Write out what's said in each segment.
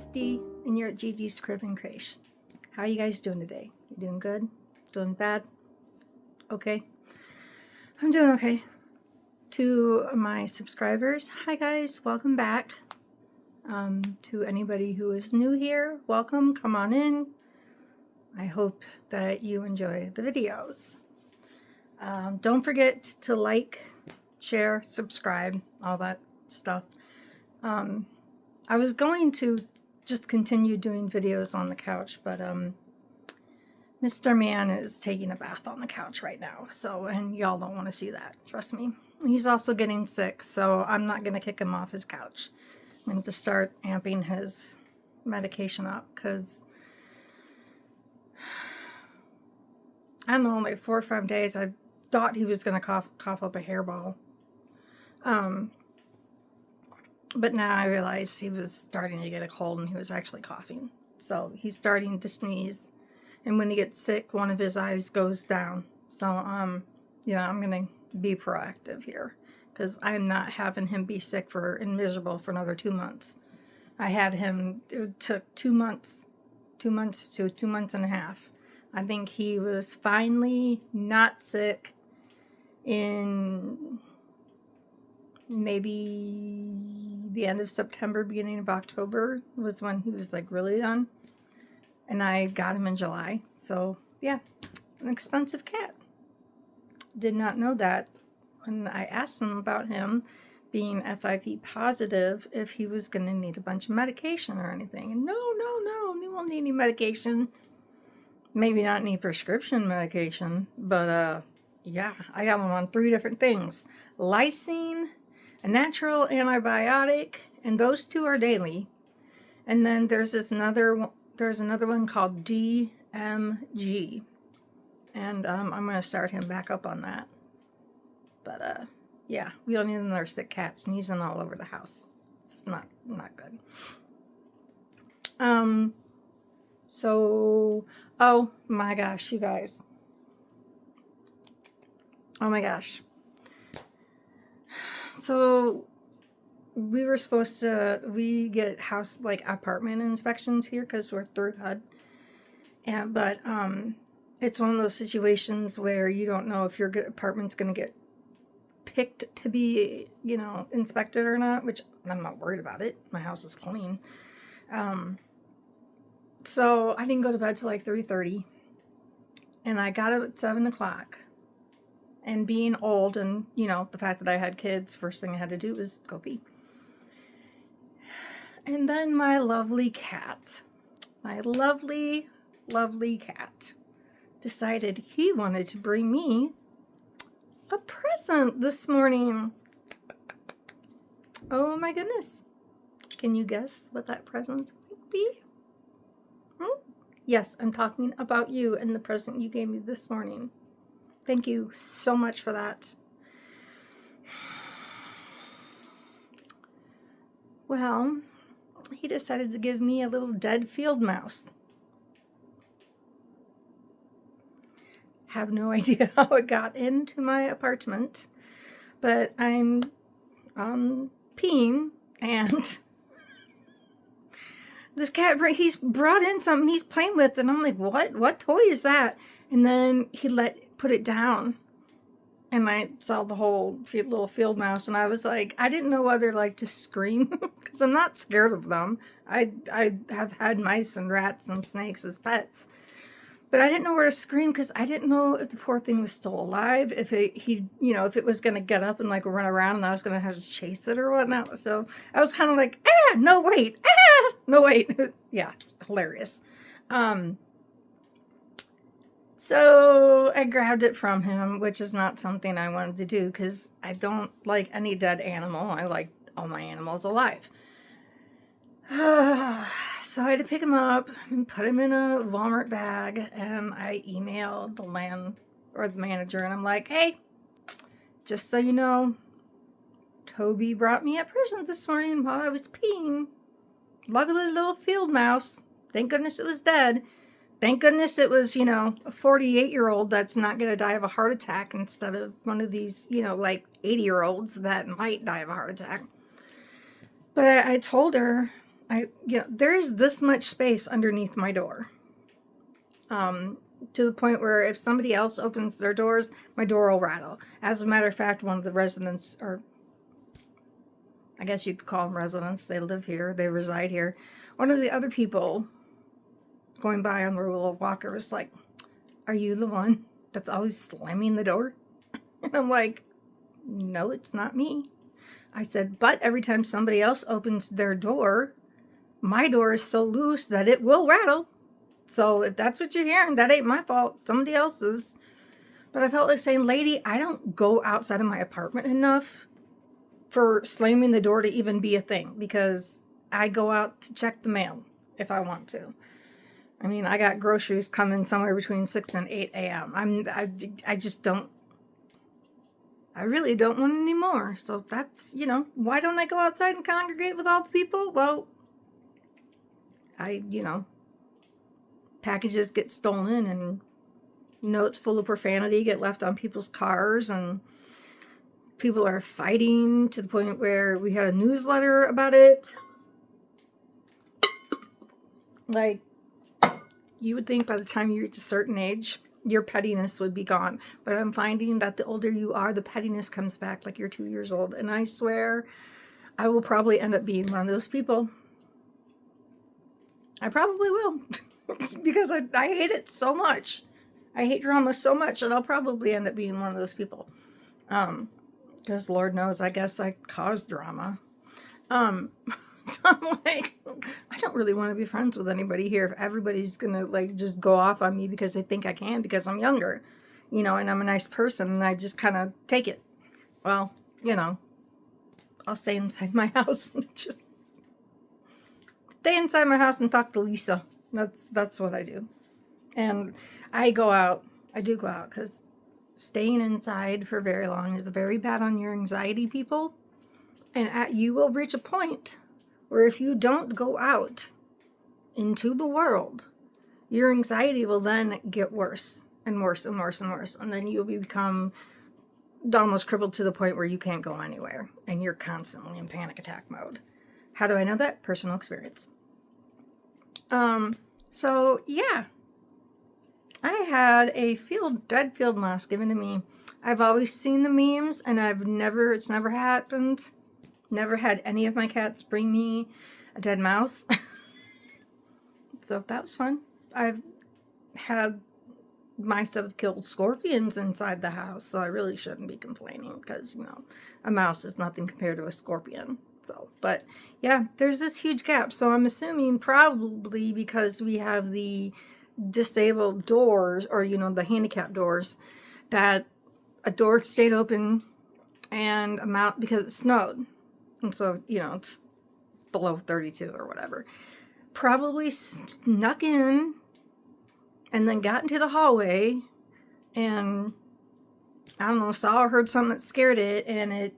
Misty, and you're at Gigi's Crib and Creche. How are you guys doing today? You doing good? Doing bad? Okay. I'm doing okay. To my subscribers, hi guys, welcome back. To anybody who is new here, welcome, come on in. I hope that you enjoy the videos. Don't forget to like, share, subscribe, all that stuff. I was going to just continue doing videos on the couch, but Mr. Man is taking a bath on the couch right now, so, and y'all don't want to see that, trust me. He's also getting sick, so I'm not going to kick him off his couch. I'm going to start amping his medication up, because I don't know, like 4 or 5 days, I thought he was going to cough up a hairball. But now I realized he was starting to get a cold and he was actually coughing. So he's starting to sneeze. And when he gets sick, one of his eyes goes down. So, you know, I'm going to be proactive here. Because I'm not having him be sick and miserable for another 2 months. I had him, it took 2 months. 2 months to 2 months and a half. I think he was finally not sick in maybe the end of September, beginning of October was when he was like really done. And I got him in July. So yeah, an expensive cat. Did not know that when I asked him about him being FIV positive, if he was going to need a bunch of medication or anything. And no, he won't need any medication. Maybe not any prescription medication, but yeah, I got him on 3 different things. Lysine, a natural antibiotic, and those 2 are daily. And then there's another one called DMG. And I'm going to start him back up on that. But yeah, we don't need another sick cat sneezing all over the house. It's not good. So, oh my gosh, you guys. Oh my gosh. So we were supposed to, we get apartment inspections here because we're through HUD. But it's one of those situations where you don't know if your apartment's going to get picked to be, you know, inspected or not, which I'm not worried about it. My house is clean. So I didn't go to bed till like 3:30, and I got up at 7 o'clock. And being old and, you know, the fact that I had kids, first thing I had to do was go pee. And then my lovely cat, decided he wanted to bring me a present this morning. Oh my goodness. Can you guess what that present might be? Yes, I'm talking about you and the present you gave me this morning. Thank you so much for that. Well, he decided to give me a little dead field mouse. Have no idea how it got into my apartment, but I'm peeing, and this cat, he's brought in something he's playing with, and I'm like, what toy is that? And then he put it down, and I saw the whole little field mouse, and I was like, I didn't know whether like to scream, because I'm not scared of them. I have had mice and rats and snakes as pets, but I didn't know where to scream because I didn't know if the poor thing was still alive, if it was gonna get up and like run around, and I was gonna have to chase it or whatnot. So I was kind of like, no wait, yeah, hilarious. So I grabbed it from him, which is not something I wanted to do because I don't like any dead animal. I like all my animals alive. So I had to pick him up and put him in a Walmart bag, and I emailed the manager, and I'm like, hey, just so you know, Toby brought me a present this morning while I was peeing. Luckily, little field mouse. Thank goodness it was dead. Thank goodness it was, you know, a 48-year-old that's not going to die of a heart attack instead of one of these, you know, like 80-year-olds that might die of a heart attack. But I told her, there is this much space underneath my door. To the point where if somebody else opens their doors, my door will rattle. As a matter of fact, one of the residents, or I guess you could call them residents, they live here, they reside here. One of the other people going by on the little walker was like, "Are you the one that's always slamming the door?" And I'm like, "No, it's not me." I said, "But every time somebody else opens their door, my door is so loose that it will rattle. So if that's what you're hearing, that ain't my fault. Somebody else's." But I felt like saying, "Lady, I don't go outside of my apartment enough for slamming the door to even be a thing, because I go out to check the mail if I want to. I mean, I got groceries coming somewhere between 6 and 8 a.m. I just don't, I really don't want any more. So that's, why don't I go outside and congregate with all the people? Well, packages get stolen and notes full of profanity get left on people's cars, and people are fighting to the point where we had a newsletter about it. Like, you would think by the time you reach a certain age, your pettiness would be gone. But I'm finding that the older you are, the pettiness comes back like you're 2 years old. And I swear I will probably end up being one of those people. I probably will. Because I hate it so much. I hate drama so much that I'll probably end up being one of those people. Because Lord knows, I guess I cause drama. So I'm like, I don't really want to be friends with anybody here if everybody's gonna like just go off on me because they think I can because I'm younger, and I'm a nice person and I just kind of take it. Well, I'll stay inside my house and just stay inside my house and talk to Lisa. That's what I do. And I do go out because staying inside for very long is very bad on your anxiety, people. And you will reach a point where if you don't go out into the world, your anxiety will then get worse and worse and worse and worse. And then you'll become almost crippled to the point where you can't go anywhere. And you're constantly in panic attack mode. How do I know that? Personal experience. So yeah. I had a dead field mouse given to me. I've always seen the memes, and it's never happened. Never had any of my cats bring me a dead mouse. So that was fun. I've had mice that have killed scorpions inside the house, so I really shouldn't be complaining because, a mouse is nothing compared to a scorpion. So, but yeah, there's this huge gap. So I'm assuming probably because we have the disabled doors, or, the handicap doors, that a door stayed open and a mouse, because it snowed. And so, it's below 32 or whatever. Probably snuck in and then got into the hallway and, I don't know, saw or heard something that scared it, and it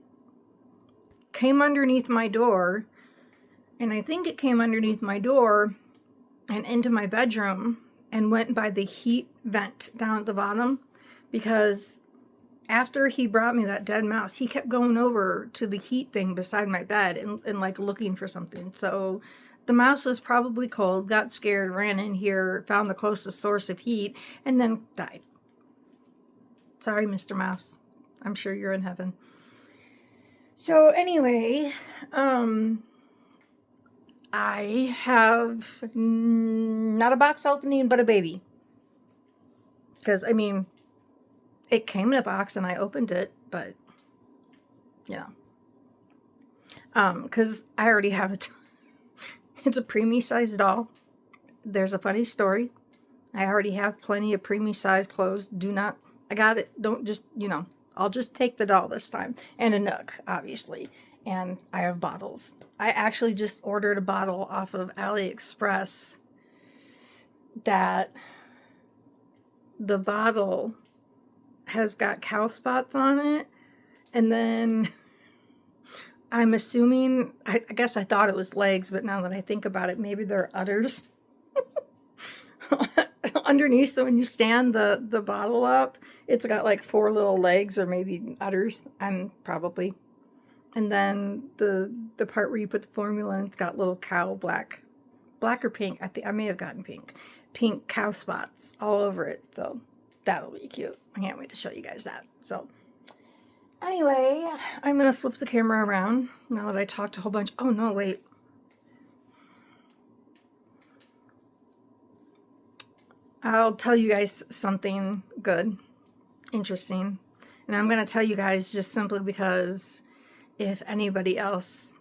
came underneath my door. And I think it came underneath my door and into my bedroom and went by the heat vent down at the bottom, because after he brought me that dead mouse, he kept going over to the heat thing beside my bed and like looking for something. So the mouse was probably cold, got scared, ran in here, found the closest source of heat, and then died. Sorry, Mr. Mouse. I'm sure you're in heaven. So anyway, I have not a box opening, but a baby. Because, it came in a box and I opened it, but, because I already have it. It's a preemie sized doll. There's a funny story. I already have plenty of preemie sized clothes. I got it. Don't just, I'll just take the doll this time. And a Nook, obviously. And I have bottles. I actually just ordered a bottle off of AliExpress that the bottle has got cow spots on it. And then I'm assuming, I guess I thought it was legs, but now that I think about it, maybe they're udders. Underneath, so when you stand the bottle up, it's got like 4 little legs, or maybe udders. I'm probably And then the part where you put the formula in, it's got little cow black or pink. I think I may have gotten pink cow spots all over it. So that'll be cute. I can't wait to show you guys that. So anyway, I'm gonna flip the camera around now that I talked a whole bunch. Oh no, wait. I'll tell you guys something good, interesting. And I'm gonna tell you guys just simply because if anybody else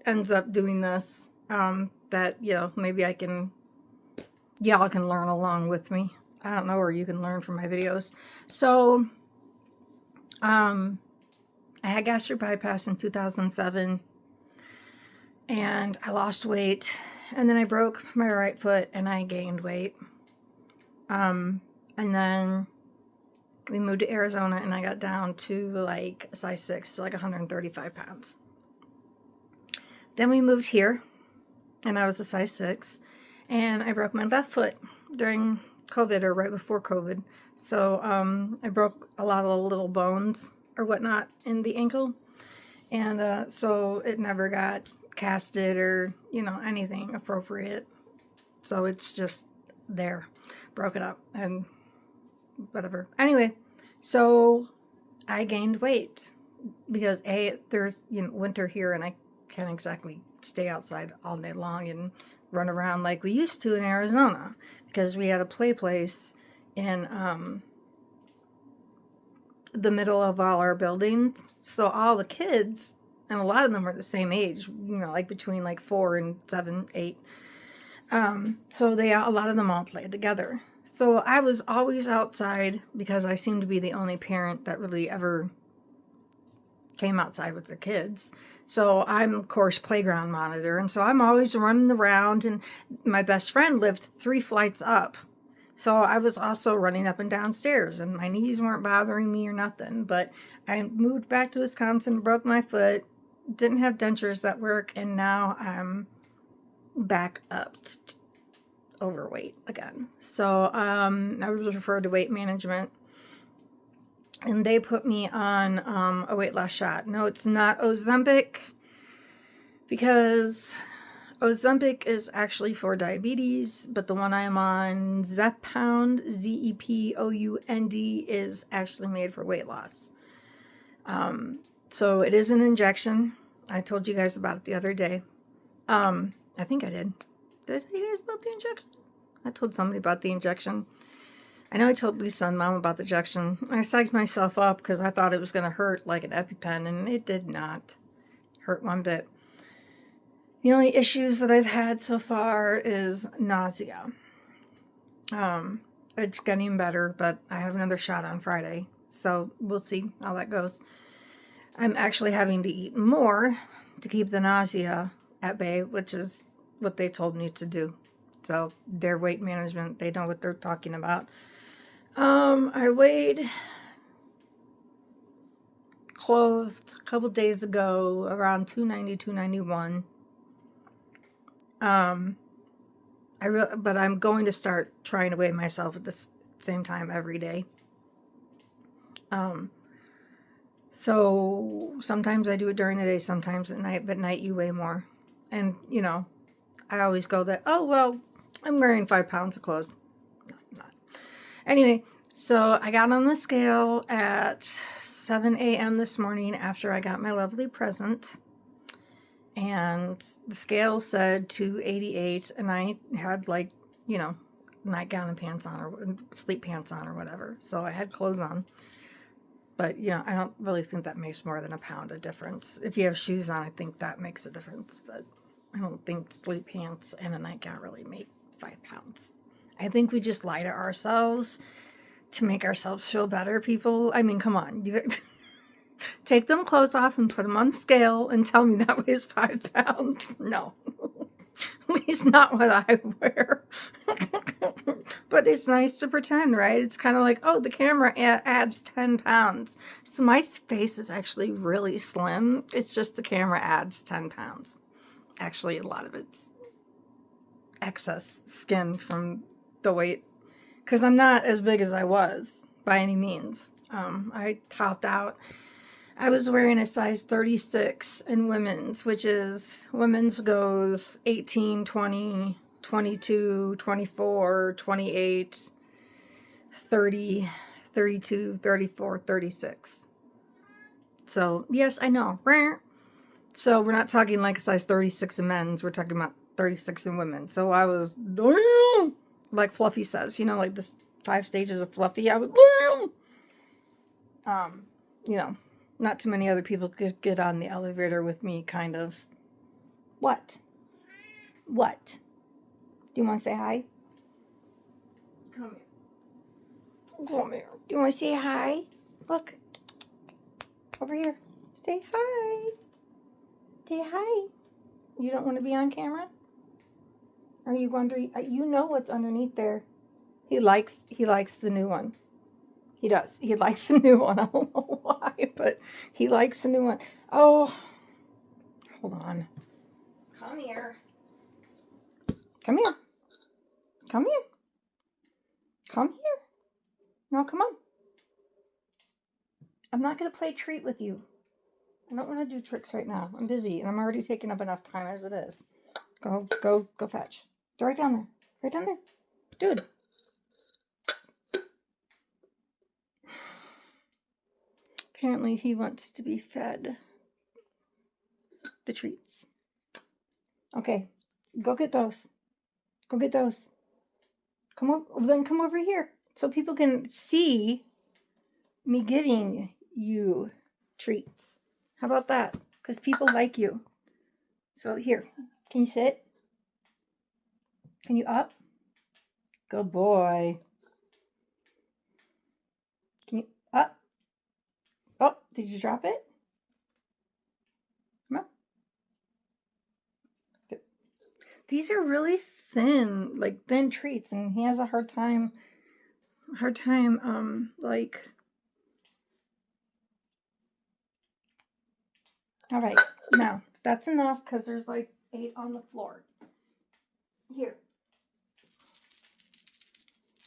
ends up doing this, that, you know, maybe y'all can learn along with me. I don't know, or you can learn from my videos. So, I had gastric bypass in 2007, and I lost weight, and then I broke my right foot, and I gained weight. And then we moved to Arizona, and I got down to like size 6, so like 135 pounds. Then we moved here, and I was a size 6, and I broke my left foot during COVID, or right before COVID. So I broke a lot of the little bones or whatnot in the ankle, and so it never got casted or, you know, anything appropriate. So it's just there, broke it up and whatever. Anyway, so I gained weight because there's, you know, winter here, and I can't exactly stay outside all day long and run around like we used to in Arizona, because we had a play place in the middle of all our buildings. So all the kids, and a lot of them were the same age, you know, like between like 4 and 7, 8. So a lot of them all played together. So I was always outside because I seemed to be the only parent that really ever came outside with their kids. So I'm, of course, playground monitor. And so I'm always running around, and my best friend lived 3 flights up. So I was also running up and down stairs, and my knees weren't bothering me or nothing. But I moved back to Wisconsin, broke my foot, didn't have dentures that work, and now I'm back up overweight again. So I was referred to weight management, and they put me on a weight loss shot. No, it's not Ozempic, because Ozempic is actually for diabetes, but the one I'm on, Zepbound, Zepound, is actually made for weight loss. So it is an injection. I told you guys about it the other day. I think I did. Did I tell you guys about the injection? I told somebody about the injection. I know I told Lisa and Mom about the injection. I psyched myself up because I thought it was going to hurt like an EpiPen, and it did not hurt one bit. The only issues that I've had so far is nausea. It's getting better, but I have another shot on Friday, so we'll see how that goes. I'm actually having to eat more to keep the nausea at bay, which is what they told me to do. So their weight management, they know what they're talking about. I weighed clothed a couple days ago around 290, 291. But I'm going to start trying to weigh myself at the same time every day. So sometimes I do it during the day, sometimes at night, but at night you weigh more. And, you know, I always go that, oh, well, I'm wearing 5 pounds of clothes. No, I'm not. Anyway, so I got on the scale at 7 a.m. this morning after I got my lovely present. And the scale said 288, and I had, like, you know, nightgown and pants on, or sleep pants on, or whatever. So I had clothes on. But, you know, I don't really think that makes more than a pound of difference. If you have shoes on, I think that makes a difference. But I don't think sleep pants and a nightgown really make 5 pounds. I think we just lie to ourselves to make ourselves feel better, people. I mean, come on. You take them clothes off and put them on scale and tell me that weighs 5 pounds. No. At least not what I wear. But it's nice to pretend, right? It's kind of like, oh, the camera adds 10 pounds. So my face is actually really slim. It's just the camera adds 10 pounds. Actually, a lot of it's excess skin from the weight. Because I'm not as big as I was by any means. I topped out. I was wearing a size 36 in women's, which is women's goes 18, 20, 22, 24, 28, 30, 32, 34, 36. So, yes, I know. So, we're not talking like a size 36 in men's. We're talking about 36 in women. So, I was, like Fluffy says, you know, like this 5 stages of Fluffy. I was, you know, not too many other people could get on the elevator with me, kind of. What? What? Do you want to say hi? Come here. Come here. Do you want to say hi? Look. Over here. Say hi. Say hi. You don't want to be on camera? Are you wondering? You know what's underneath there. He likes the new one. He does. He likes the new one. I don't know why, but he likes the new one. Oh, hold on. Come here. Come here. Come here. Come here. No, come on. I'm not going to play treat with you. I don't want to do tricks right now. I'm busy, and I'm already taking up enough time as it is. Go fetch. They're right down there. Right down there. Dude. Apparently he wants to be fed the treats. Okay, go get those. Go get those. Come over here so people can see me giving you treats. How about that? Because people like you. So here, can you sit? Can you up? Good boy. Can you up? Oh, did you drop it? Come on. Good. These are really thin, like thin treats, and he has a hard time, like. All right, now that's enough because there's like 8 on the floor. Here.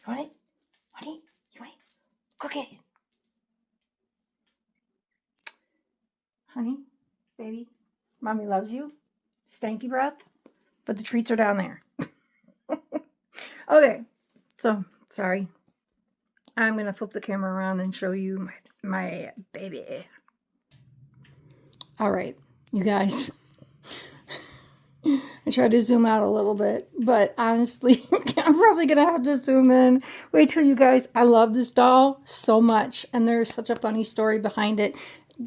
You want it? Honey, you want it? Go get it. Honey, baby, mommy loves you. Stanky breath, but the treats are down there. Okay, so sorry. I'm gonna flip the camera around and show you my baby. All right, you guys. I tried to zoom out a little bit, but honestly, I'm probably gonna have to zoom in. Wait till you guys. I love this doll so much, and there's such a funny story behind it.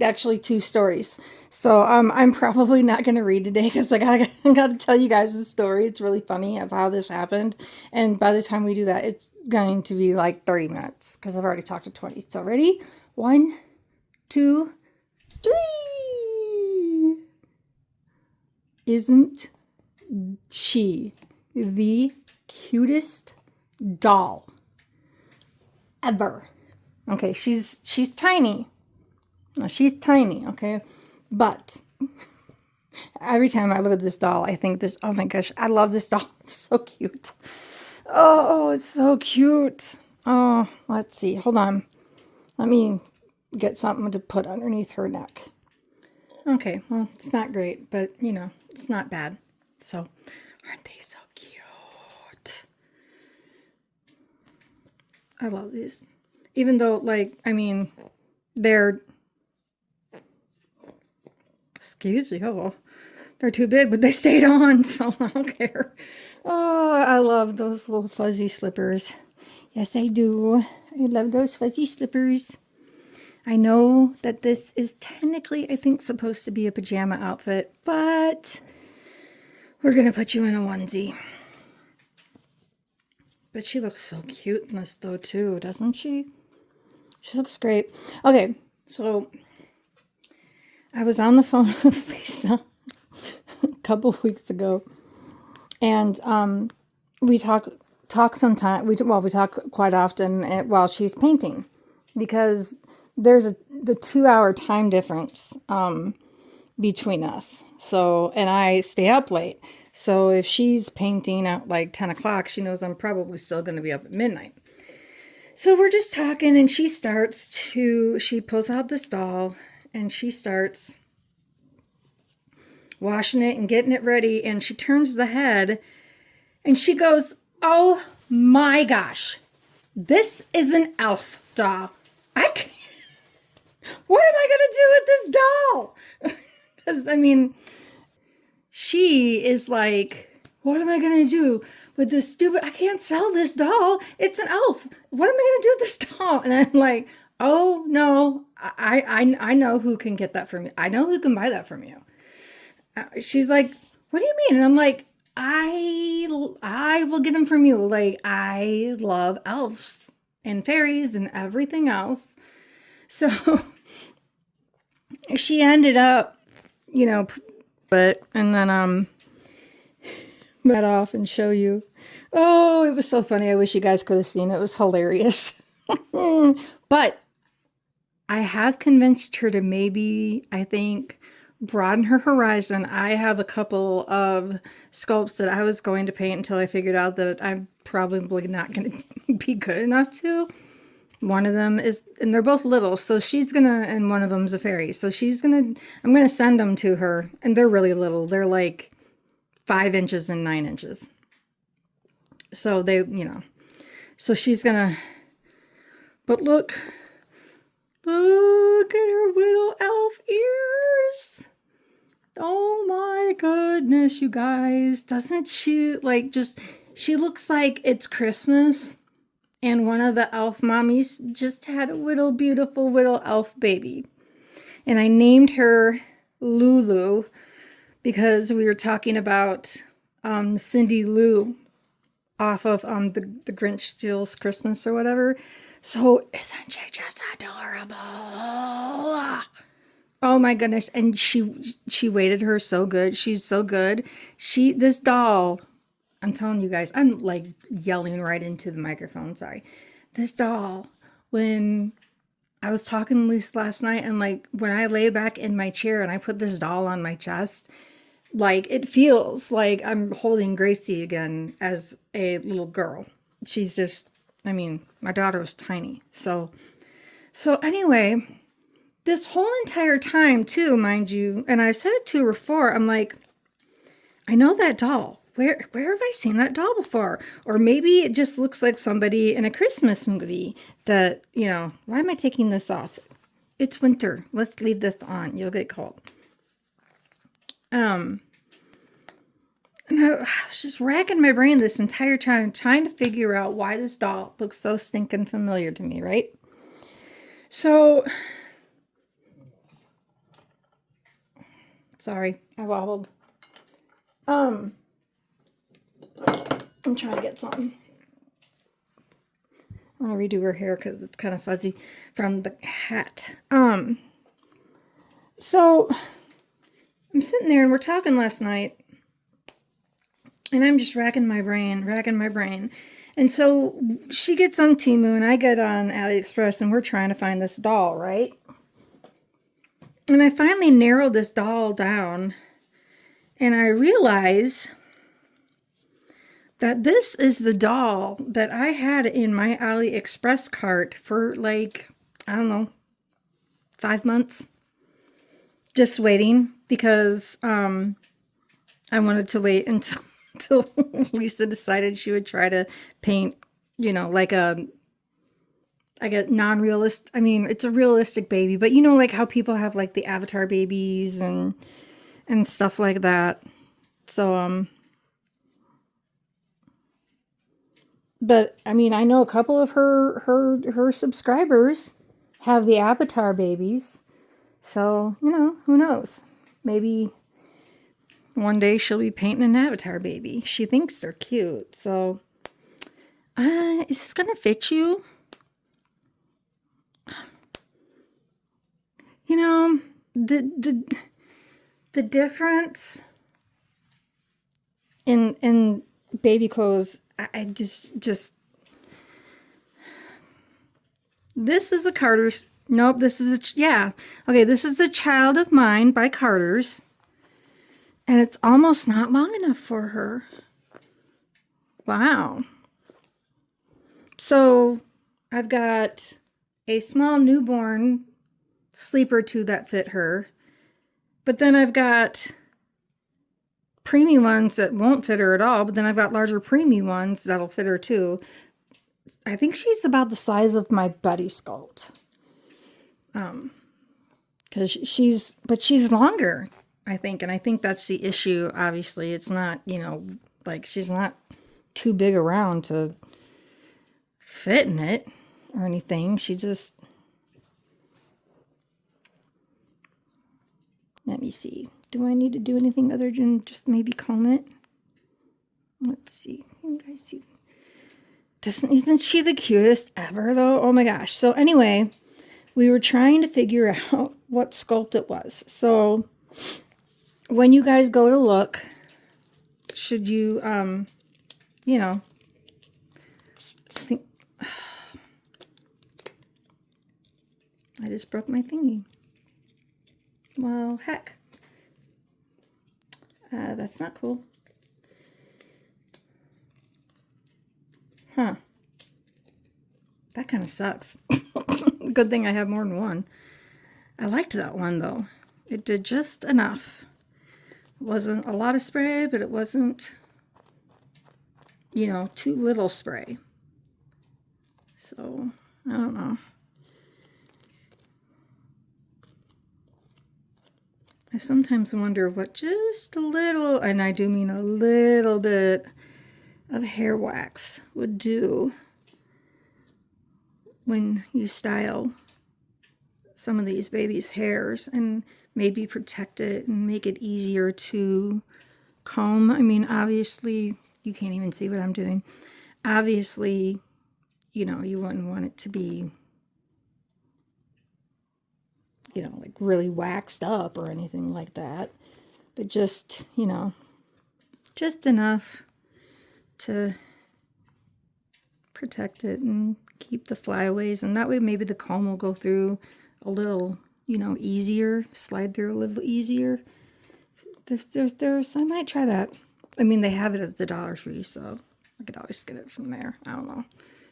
Actually, 2 stories. So I'm probably not gonna read today because I gotta tell you guys the story. It's really funny of how this happened, and by the time we do that, it's going to be like 30 minutes because I've already talked to 20. So ready? 1, 2, 3. Isn't she the cutest doll ever? Okay, she's tiny. She's tiny, okay? But every time I look at this doll, I think this, oh my gosh, I love this doll. It's so cute. Oh, it's so cute. Oh, let's see. Hold on. Let me get something to put underneath her neck. Okay, well, it's not great, but, you know, it's not bad. So, aren't they so cute? I love these. Even though, like, I mean, they're, excuse me, oh, they're too big, but they stayed on, so I don't care. Oh, I love those little fuzzy slippers. Yes, I do. I love those fuzzy slippers. I know that this is technically, I think, supposed to be a pajama outfit, but we're going to put you in a onesie. But she looks so cute in this, though, too, doesn't she? She looks great. Okay, so I was on the phone with Lisa a couple of weeks ago, and we talk sometimes. We talk quite often while she's painting, because there's the 2-hour time difference between us. So, and I stay up late. So if she's painting at like 10 o'clock, she knows I'm probably still going to be up at midnight. So we're just talking, and she pulls out this doll, and she starts washing it and getting it ready, and she turns the head and she goes, "Oh my gosh, this is an elf doll. I can't, what am I going to do with this doll?" Because, I mean, she is like, "What am I going to do with this stupid, I can't sell this doll. It's an elf. What am I going to do with this doll?" And I'm like, "Oh no, I know who can get that from you. I know who can buy that from you." She's like, "What do you mean?" And I'm like, I will get them from you. Like, I love elves and fairies and everything else. So she ended up, and then that off and show you. Oh, it was so funny. I wish you guys could have seen it. It was hilarious. But I have convinced her to maybe, I think, broaden her horizon. I have a couple of sculpts that I was going to paint until I figured out that I'm probably not going to be good enough to. One of them is, and they're both little, so she's gonna, and one of them's a fairy. So I'm gonna send them to her, and they're really little. They're like 5 inches and 9 inches. So so she's gonna, but look at her little elf ears. Oh my goodness, you guys. Doesn't she she looks like it's Christmas and one of the elf mommies just had a little beautiful little elf baby. And I named her Lulu because we were talking about Cindy Lou off of the Grinch Steals Christmas or whatever. So isn't she just adorable? Oh my goodness. And she weighted her so good. She's so good. This doll, I'm telling you guys, I'm like yelling right into the microphone, sorry. This doll, when I was talking to Lisa last night, and like when I lay back in my chair and I put this doll on my chest, like it feels like I'm holding Gracie again as a little girl. She's just, my daughter was tiny. So anyway, this whole entire time too, mind you, and I've said it to her before, I'm like, I know that doll. Where have I seen that doll before? Or maybe it just looks like somebody in a Christmas movie that, why am I taking this off? It's winter. Let's leave this on. You'll get cold. And I was just racking my brain this entire time trying to figure out why this doll looks so stinking familiar to me, right? So, sorry, I wobbled. I'm trying to get something. I'm gonna redo her hair because it's kind of fuzzy from the hat. So I'm sitting there and we're talking last night, and I'm just racking my brain. And so she gets on Temu and I get on AliExpress, and we're trying to find this doll, right? And I finally narrowed this doll down, and I realize that this is the doll that I had in my AliExpress cart for like, I don't know, 5 months. Just waiting because I wanted to wait until Lisa decided she would try to paint, like a non-realist. It's a realistic baby, but like how people have like the avatar babies and stuff like that. So but I know a couple of her subscribers have the avatar babies. So, who knows? Maybe one day she'll be painting an avatar baby. She thinks they're cute. So, is this going to fit you? The difference in baby clothes, I just this is a Carter's. Nope, this is okay, this is A Child of Mine by Carter's. And it's almost not long enough for her. Wow. So I've got a small newborn sleeper two that fit her. But then I've got preemie ones that won't fit her at all, but then I've got larger preemie ones that'll fit her too. I think she's about the size of my Betty Sculpt. Because she's longer, I think, and I think that's the issue. Obviously, it's not, you know, like she's not too big around to fit in it or anything. She just, let me see. Do I need to do anything other than just maybe comb it? Let's see. You guys see? Isn't she the cutest ever, though? Oh my gosh. So anyway, we were trying to figure out what sculpt it was. So when you guys go to look, should you, you know, think, I just broke my thingy. Well, heck. That's not cool. Huh. That kind of sucks. Good thing I have more than one. I liked that one, though. It did just enough. It wasn't a lot of spray, but it wasn't, you know, too little spray. So, I don't know. I sometimes wonder what just a little, and I do mean a little bit, of hair wax would do when you style some of these babies' hairs and maybe protect it and make it easier to comb. I mean, obviously, you can't even see what I'm doing. Obviously, you know, you wouldn't want it to be, you know, like really waxed up or anything like that. But just, you know, just enough to protect it and keep the flyaways. And that way maybe the comb will go through a little, you know, easier, slide through a little easier. There's I might try that. I mean, they have it at the Dollar Tree, so I could always get it from there. I don't know.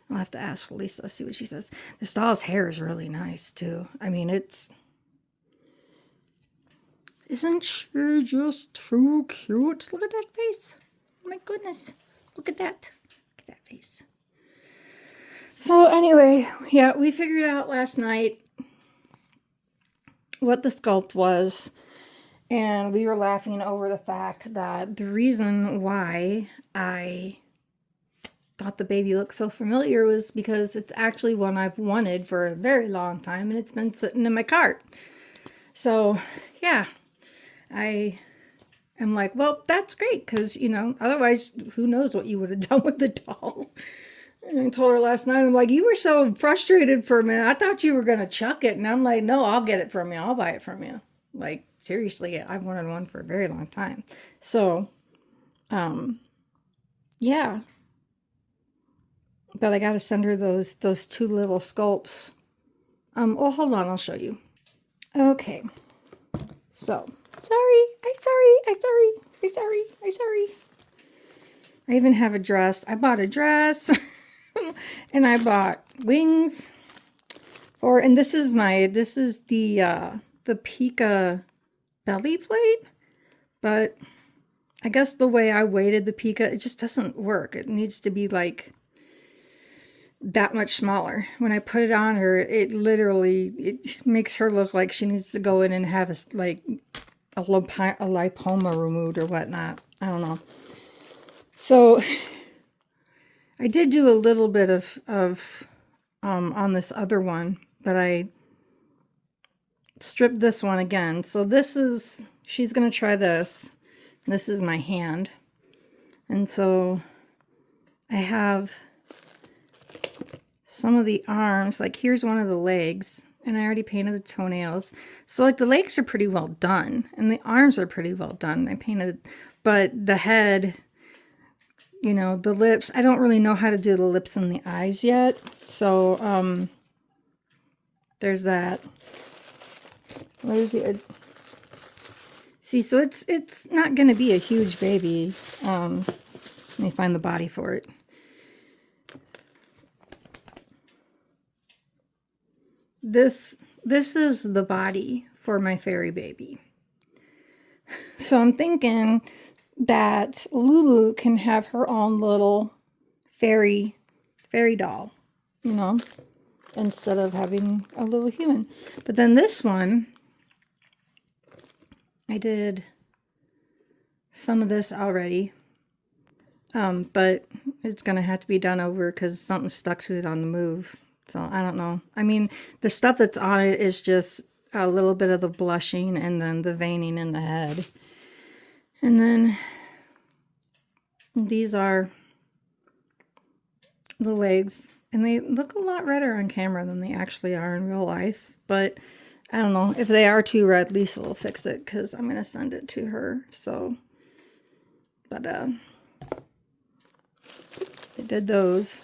I'll have to ask Lisa, see what she says. This doll's hair is really nice, too. I mean, isn't she just too cute? Look at that face. Oh my goodness. Look at that. Look at that face. So anyway, yeah, we figured out last night what the sculpt was. And we were laughing over the fact that the reason why I thought the baby looked so familiar was because it's actually one I've wanted for a very long time, and it's been sitting in my cart. So, yeah, I am like, well, that's great, because, you know, otherwise, who knows what you would have done with the doll. And I told her last night, I'm like, you were so frustrated for a minute. I thought you were going to chuck it. And I'm like, no, I'll get it from you. I'll buy it from you. Like, seriously, I've wanted one for a very long time. So, yeah. But I got to send her those two little sculpts. Oh, hold on, I'll show you. Okay. So, sorry. I even have a dress. I bought a dress and I bought wings and this is the Pika belly plate, but I guess the way I weighted the Pika, it just doesn't work. It needs to be like that much smaller. When I put it on her, it makes her look like she needs to go in and have a lipoma removed or whatnot. I don't know. So I did do a little bit of on this other one, but I stripped this one again. So she's going to try this. This is my hand. And so I have some of the arms, like here's one of the legs, and I already painted the toenails. So like the legs are pretty well done, and the arms are pretty well done. I painted, but the head, you know, the lips, I don't really know how to do the lips and the eyes yet. So, there's that. Where's the, see, so it's not going to be a huge baby. Let me find the body for it. This this is the body for my fairy baby. So I'm thinking that Lulu can have her own little fairy doll, you know, instead of having a little human. But then this one, I did some of this already, but it's gonna have to be done over because something stuck to it on the move. So I don't know. I mean, the stuff that's on it is just a little bit of the blushing and then the veining in the head. And then these are the legs, and they look a lot redder on camera than they actually are in real life. But I don't know. If they are too red, Lisa will fix it because I'm going to send it to her. So, but I did those.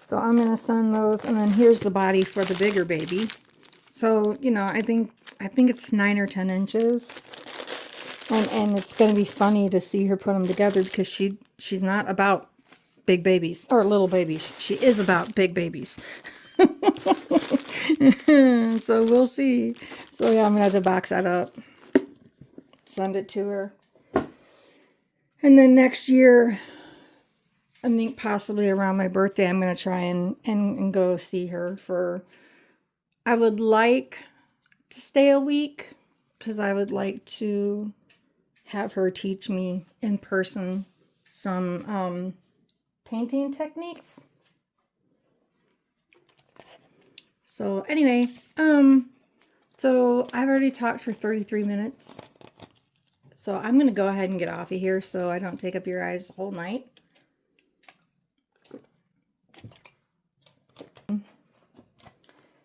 So I'm going to send those, and then here's the body for the bigger baby. So, you know, I think it's 9 or 10 inches. And it's going to be funny to see her put them together because she's not about big babies or little babies. She is about big babies. So we'll see. So yeah, I'm going to have to box that up. Send it to her. And then next year, I think possibly around my birthday, I'm going to try and go see her for... I would like to stay a week because I would like to have her teach me in person some painting techniques. So anyway, so I've already talked for 33 minutes. So I'm going to go ahead and get off of here so I don't take up your eyes the whole night.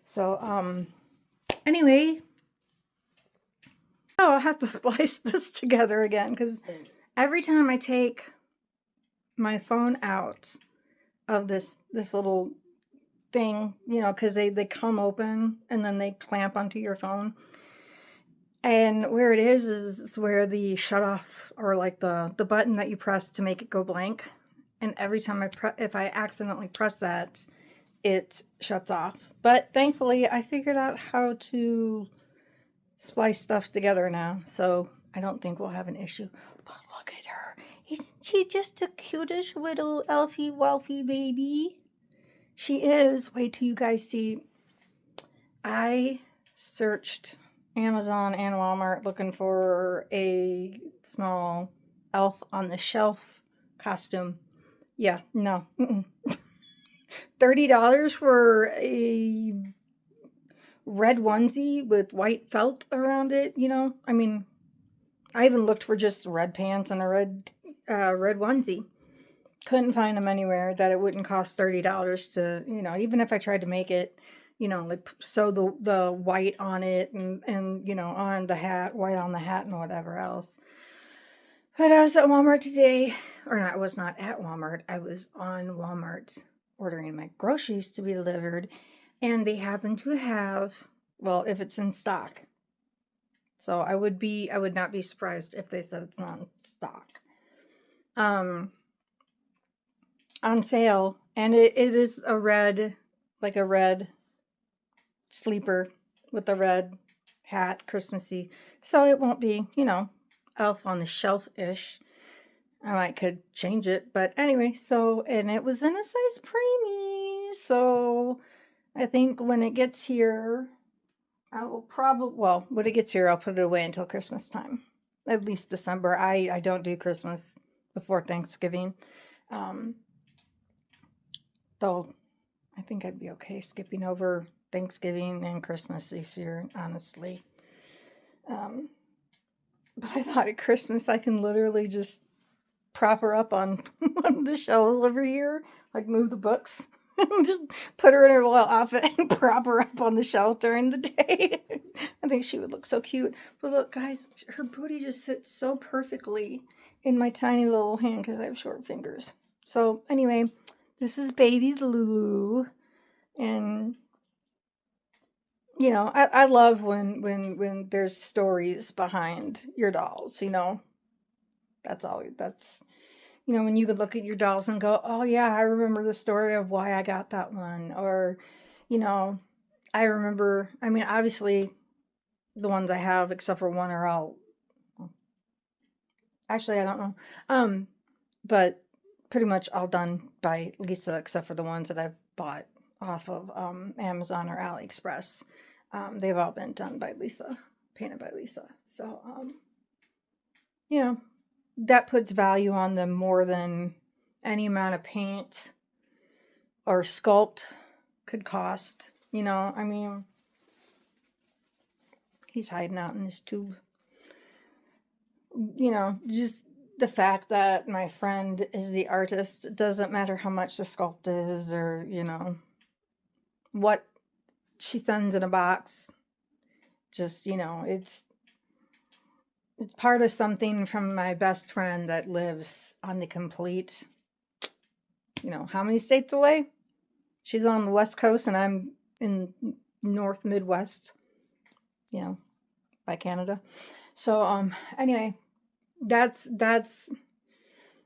So, anyway, oh, I'll have to splice this together again because every time I take my phone out of this little thing, you know, because they come open and then they clamp onto your phone. And where it is where the shut off, or like the button that you press to make it go blank. And every time if I accidentally press that, it shuts off. But thankfully, I figured out how to splice stuff together now, so I don't think we'll have an issue. But look at her. Isn't she just the cutest little elfie wealthy baby? She is. Wait till you guys see. I searched Amazon and Walmart looking for a small elf on the shelf costume. Yeah, no. $30 for a red onesie with white felt around it, you know? I mean, I even looked for just red pants and a red onesie. Couldn't find them anywhere that it wouldn't cost $30 to, you know, even if I tried to make it, you know, like sew the white on it and you know, on the hat, white on the hat and whatever else. But I was at Walmart today, or not, I was not at Walmart. I was on Walmart ordering my groceries to be delivered, and they happen to have, well, if it's in stock. So I would not be surprised if they said it's not in stock. On sale, and it is a red, like a red sleeper with a red hat, Christmassy. So it won't be, you know, elf on the shelf-ish. I could change it, but anyway, so, and it was in a size preemie, so I think when it gets here, I will probably, well, when it gets here, I'll put it away until Christmas time, at least December. I don't do Christmas before Thanksgiving, though I think I'd be okay skipping over Thanksgiving and Christmas this year, honestly. But I thought at Christmas I can literally just prop her up on one of the shelves over here, like move the books, just put her in her little outfit and prop her up on the shelf during the day. I think she would look so cute. But look, guys, her booty just fits so perfectly in my tiny little hand because I have short fingers. So anyway, this is baby Lulu, and you know, I love when there's stories behind your dolls, you know. That's you know, when you could look at your dolls and go, oh yeah, I remember the story of why I got that one. Or, you know, I remember, I mean, obviously the ones I have, except for one, are all, actually, I don't know. But pretty much all done by Lisa, except for the ones that I've bought off of Amazon or AliExpress. They've all been done by Lisa, painted by Lisa. So, you know, that puts value on them more than any amount of paint or sculpt could cost. You know, I mean, he's hiding out in his tube. You know, just the fact that my friend is the artist, it doesn't matter how much the sculpt is or, you know, what she sends in a box. Just, you know, it's part of something from my best friend that lives on the complete, you know, how many states away? She's on the West Coast and I'm in North Midwest, you know, by Canada. So, anyway, that's,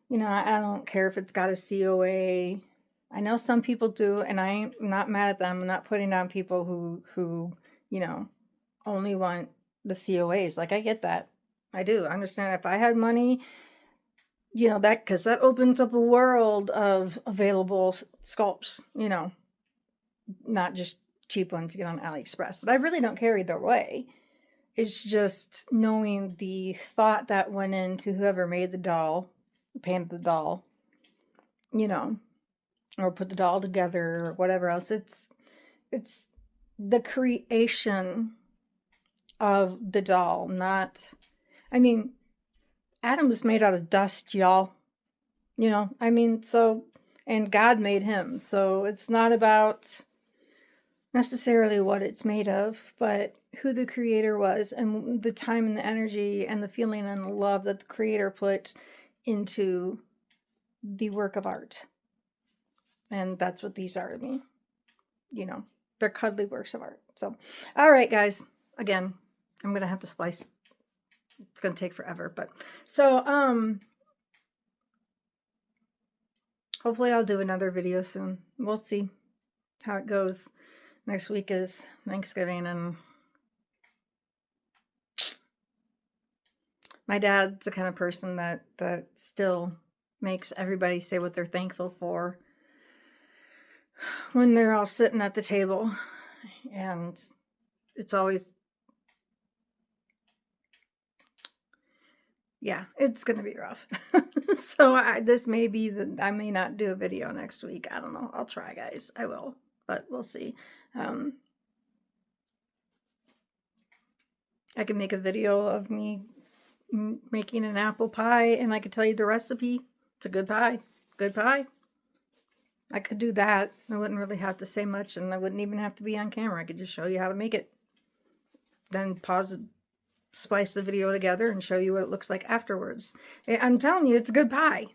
you know, I don't care if it's got a COA. I know some people do, and I'm not mad at them. I'm not putting down people who, you know, only want the COAs. Like, I get that. I do. I understand if I had money, you know, that, because that opens up a world of available sculpts, you know, not just cheap ones you get on AliExpress. But I really don't care either way. It's just knowing the thought that went into whoever made the doll, painted the doll, you know, or put the doll together or whatever else. It's the creation of the doll, not, I mean, Adam was made out of dust, y'all. You know, I mean, so, and God made him. So it's not about necessarily what it's made of, but who the creator was and the time and the energy and the feeling and the love that the creator put into the work of art. And that's what these are to me. You know, they're cuddly works of art. So, all right, guys. Again, I'm going to have to splice. It's going to take forever, but so, hopefully I'll do another video soon. We'll see how it goes. Next week is Thanksgiving, and my dad's the kind of person that still makes everybody say what they're thankful for when they're all sitting at the table. And it's always, yeah, it's going to be rough. So this may be I may not do a video next week. I don't know. I'll try, guys. I will, but we'll see. I can make a video of me making an apple pie, and I could tell you the recipe. It's a good pie. Good pie. I could do that. I wouldn't really have to say much, and I wouldn't even have to be on camera. I could just show you how to make it. Then pause, splice the video together, and show you what it looks like afterwards. I'm telling you, it's a good pie.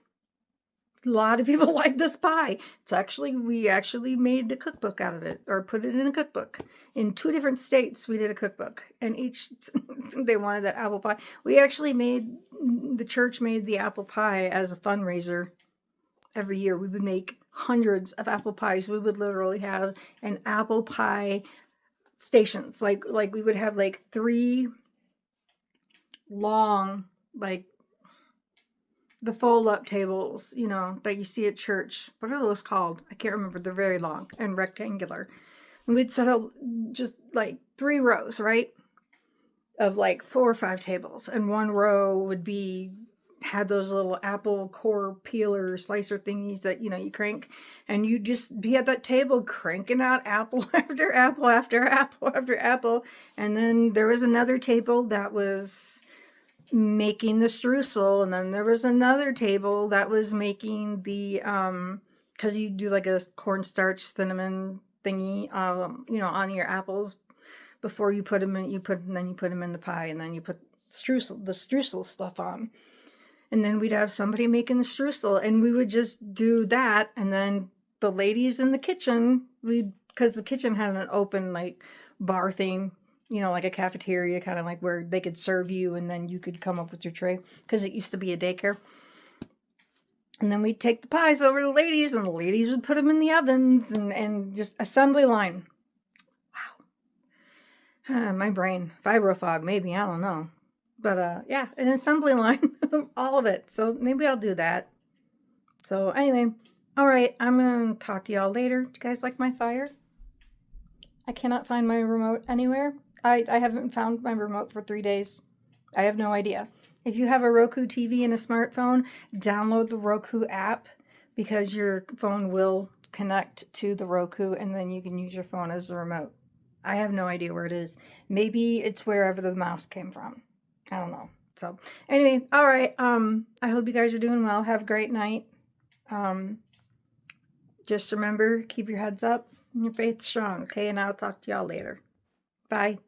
A lot of people like this pie. It's actually, we actually made a cookbook out of it, or put it in a cookbook. In 2 different states, we did a cookbook, and each, they wanted that apple pie. We actually the church made the apple pie as a fundraiser. Every year we would make hundreds of apple pies. We would literally have an apple pie stations. Like we would have like 3 long, like the fold-up tables, you know, that you see at church. What are those called? I can't remember. They're very long and rectangular. And we'd set up just like 3 rows, right? Of like 4 or 5 tables. And 1 row would had those little apple core peeler slicer thingies that, you know, you crank, and you just be at that table cranking out apple after apple after apple after apple. And then there was another table that was making the streusel, and then there was another table that was making the because you do like a cornstarch cinnamon thingy, you know, on your apples before you put them in. Then you put them in the pie, and then you put the streusel stuff on. And then we'd have somebody making the streusel, and we would just do that. And then the ladies in the kitchen, because the kitchen had an open like bar thing, you know, like a cafeteria, kind of like where they could serve you and then you could come up with your tray, because it used to be a daycare. And then we'd take the pies over to the ladies, and the ladies would put them in the ovens, and just assembly line. Wow. My brain. Fibrofog, maybe. I don't know. But yeah, an assembly line. All of it. So maybe I'll do that. So anyway, all right. I'm going to talk to y'all later. Do you guys like my fire? I cannot find my remote anywhere. I haven't found my remote for 3 days. I have no idea. If you have a Roku TV and a smartphone, download the Roku app, because your phone will connect to the Roku, and then you can use your phone as a remote. I have no idea where it is. Maybe it's wherever the mouse came from. I don't know. So anyway, all right. I hope you guys are doing well. Have a great night. Just remember, keep your heads up and your faith strong, okay? And I'll talk to y'all later. Bye.